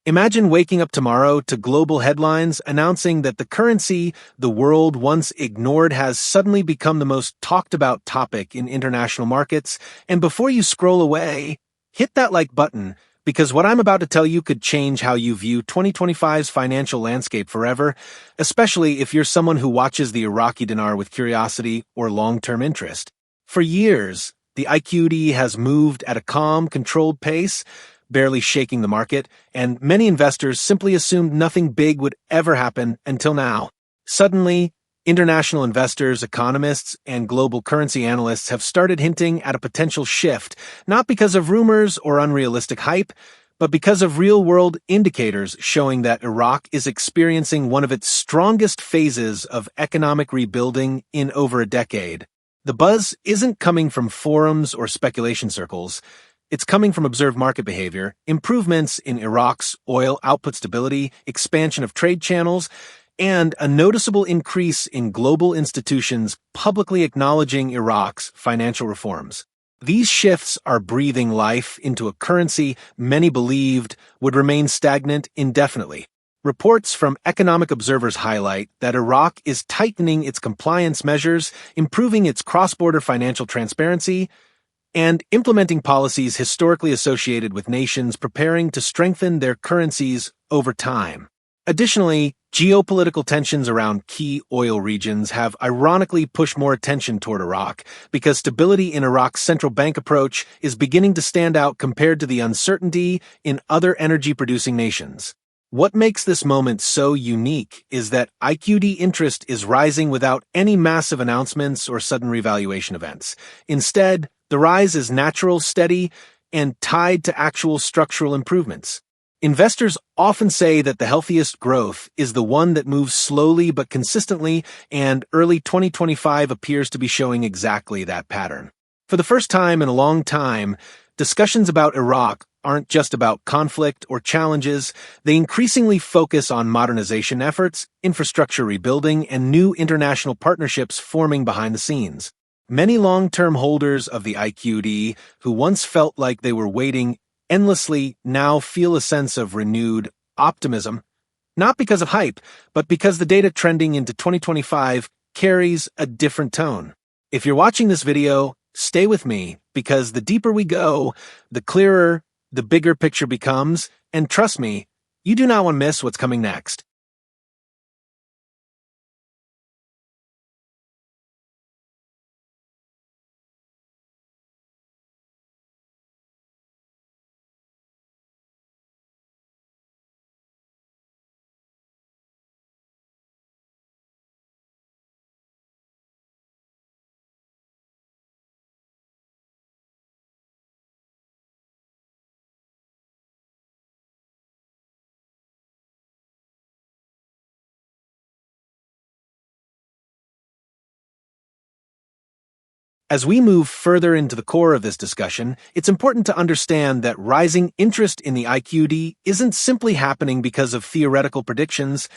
Imagine waking up tomorrow to global headlines announcing that the currency the world once ignored has suddenly become the most talked about topic in international markets, and before you scroll away, hit that like button, because what I'm about to tell you could change how you view 2025's financial landscape forever, especially if you're someone who watches the Iraqi dinar with curiosity or long-term interest. For years, the IQD has moved at a calm, controlled pace, barely shaking the market, and many investors simply assumed nothing big would ever happen until now. Suddenly, international investors, economists, and global currency analysts have started hinting at a potential shift, not because of rumors or unrealistic hype, but because of real-world indicators showing that Iraq is experiencing one of its strongest phases of economic rebuilding in over a decade. The buzz isn't coming from forums or speculation circles. It's coming from observed market behavior, improvements in Iraq's oil output stability, expansion of trade channels, and a noticeable increase in global institutions publicly acknowledging Iraq's financial reforms. These shifts are breathing life into a currency many believed would remain stagnant indefinitely. Reports from economic observers highlight that Iraq is tightening its compliance measures, improving its cross-border financial transparency, and implementing policies historically associated with nations preparing to strengthen their currencies over time. Additionally, geopolitical tensions around key oil regions have ironically pushed more attention toward Iraq because stability in Iraq's central bank approach is beginning to stand out compared to the uncertainty in other energy-producing nations. What makes this moment so unique is that IQD interest is rising without any massive announcements or sudden revaluation events. Instead, the rise is natural, steady, and tied to actual structural improvements. Investors often say that the healthiest growth is the one that moves slowly but consistently, and early 2025 appears to be showing exactly that pattern. For the first time in a long time, discussions about Iraq aren't just about conflict or challenges. They increasingly focus on modernization efforts, infrastructure rebuilding, and new international partnerships forming behind the scenes. Many long-term holders of the IQD, who once felt like they were waiting endlessly, now feel a sense of renewed optimism, not because of hype, but because the data trending into 2025 carries a different tone. If you're watching this video, stay with me, because the deeper we go, the clearer the bigger picture becomes, and trust me, you do not want to miss what's coming next. As we move further into the core of this discussion, it's important to understand that rising interest in the IQD isn't simply happening because of theoretical predictions.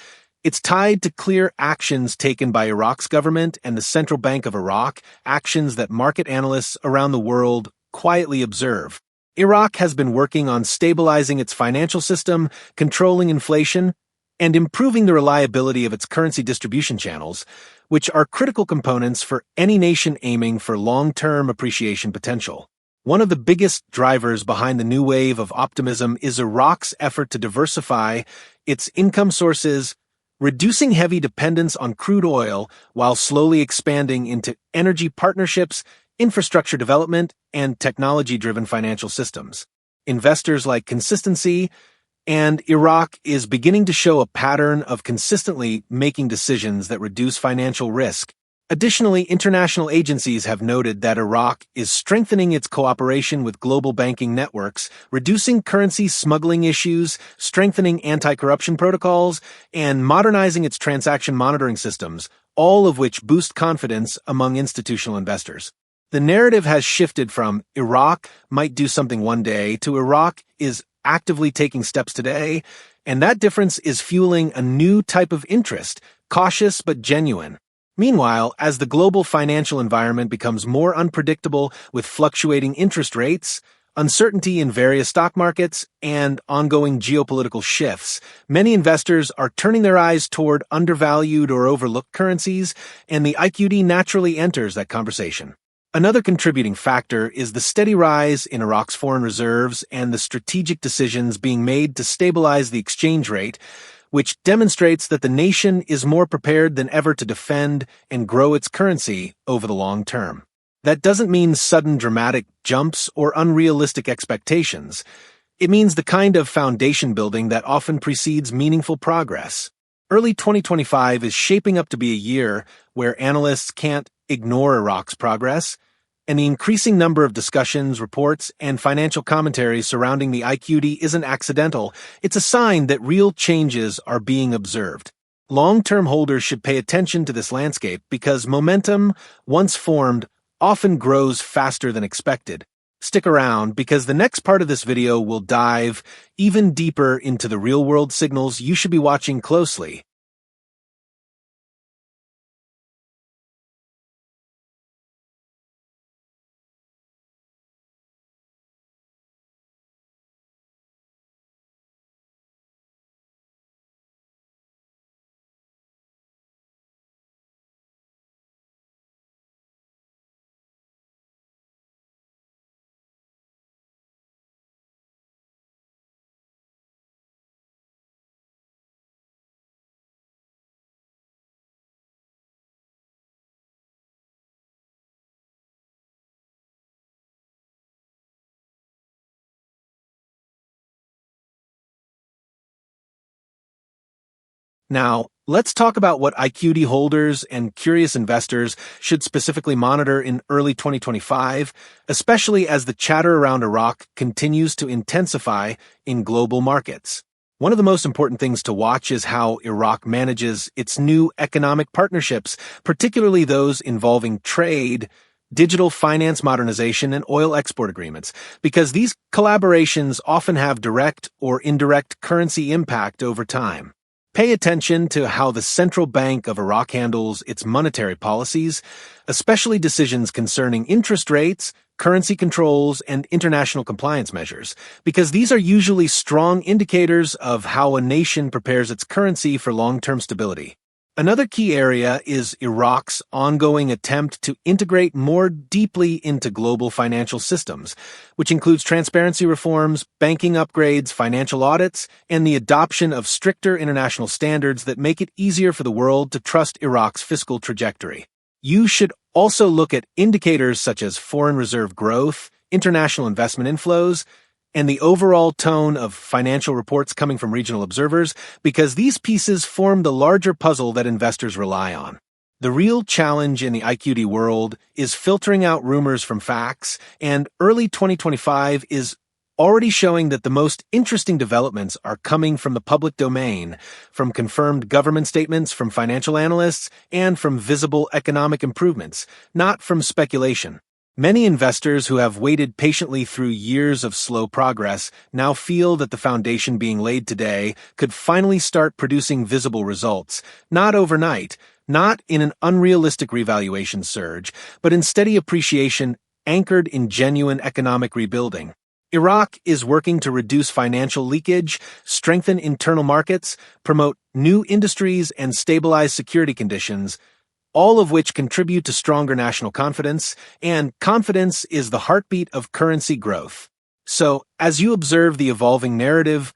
It's tied to clear actions taken by Iraq's government and the Central Bank of Iraq, actions that market analysts around the world quietly observe. Iraq has been working on stabilizing its financial system, controlling inflation, and improving the reliability of its currency distribution channels, which are critical components for any nation aiming for long-term appreciation potential. One of the biggest drivers behind the new wave of optimism is Iraq's effort to diversify its income sources, reducing heavy dependence on crude oil while slowly expanding into energy partnerships, infrastructure development, and technology-driven financial systems. Investors like consistency, and Iraq is beginning to show a pattern of consistently making decisions that reduce financial risk. Additionally, international agencies have noted that Iraq is strengthening its cooperation with global banking networks, reducing currency smuggling issues, strengthening anti-corruption protocols, and modernizing its transaction monitoring systems, all of which boost confidence among institutional investors. The narrative has shifted from Iraq might do something one day to Iraq is actively taking steps today, and that difference is fueling a new type of interest, cautious but genuine. Meanwhile, as the global financial environment becomes more unpredictable with fluctuating interest rates, uncertainty in various stock markets, and ongoing geopolitical shifts, many investors are turning their eyes toward undervalued or overlooked currencies, and the IQD naturally enters that conversation. Another contributing factor is the steady rise in Iraq's foreign reserves and the strategic decisions being made to stabilize the exchange rate, which demonstrates that the nation is more prepared than ever to defend and grow its currency over the long term. That doesn't mean sudden dramatic jumps or unrealistic expectations. It means the kind of foundation building that often precedes meaningful progress. Early 2025 is shaping up to be a year where analysts can't ignore Iraq's progress, and the increasing number of discussions, reports, and financial commentaries surrounding the IQD isn't accidental. It's a sign that real changes are being observed. Long-term holders should pay attention to this landscape because momentum, once formed, often grows faster than expected. Stick around because the next part of this video will dive even deeper into the real-world signals you should be watching closely. Now, let's talk about what IQD holders and curious investors should specifically monitor in early 2025, especially as the chatter around Iraq continues to intensify in global markets. One of the most important things to watch is how Iraq manages its new economic partnerships, particularly those involving trade, digital finance modernization, and oil export agreements, because these collaborations often have direct or indirect currency impact over time. Pay attention to how the Central Bank of Iraq handles its monetary policies, especially decisions concerning interest rates, currency controls, and international compliance measures, because these are usually strong indicators of how a nation prepares its currency for long-term stability. Another key area is Iraq's ongoing attempt to integrate more deeply into global financial systems, which includes transparency reforms, banking upgrades, financial audits, and the adoption of stricter international standards that make it easier for the world to trust Iraq's fiscal trajectory. You should also look at indicators such as foreign reserve growth, international investment inflows, and the overall tone of financial reports coming from regional observers, because these pieces form the larger puzzle that investors rely on. The real challenge in the IQD world is filtering out rumors from facts, and early 2025 is already showing that the most interesting developments are coming from the public domain, from confirmed government statements, from financial analysts, and from visible economic improvements, not from speculation. Many investors who have waited patiently through years of slow progress now feel that the foundation being laid today could finally start producing visible results, not overnight, not in an unrealistic revaluation surge, but in steady appreciation anchored in genuine economic rebuilding. Iraq is working to reduce financial leakage, strengthen internal markets, promote new industries, and stabilize security conditions, all of which contribute to stronger national confidence, and confidence is the heartbeat of currency growth. So, as you observe the evolving narrative,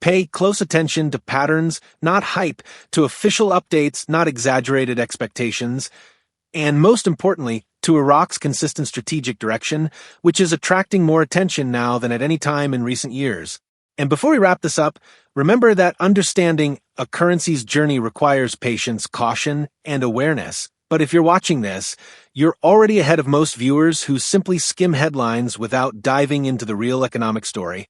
pay close attention to patterns, not hype, to official updates, not exaggerated expectations, and most importantly, to Iraq's consistent strategic direction, which is attracting more attention now than at any time in recent years. And before we wrap this up, remember that understanding a currency's journey requires patience, caution, and awareness. But if you're watching this, you're already ahead of most viewers who simply skim headlines without diving into the real economic story.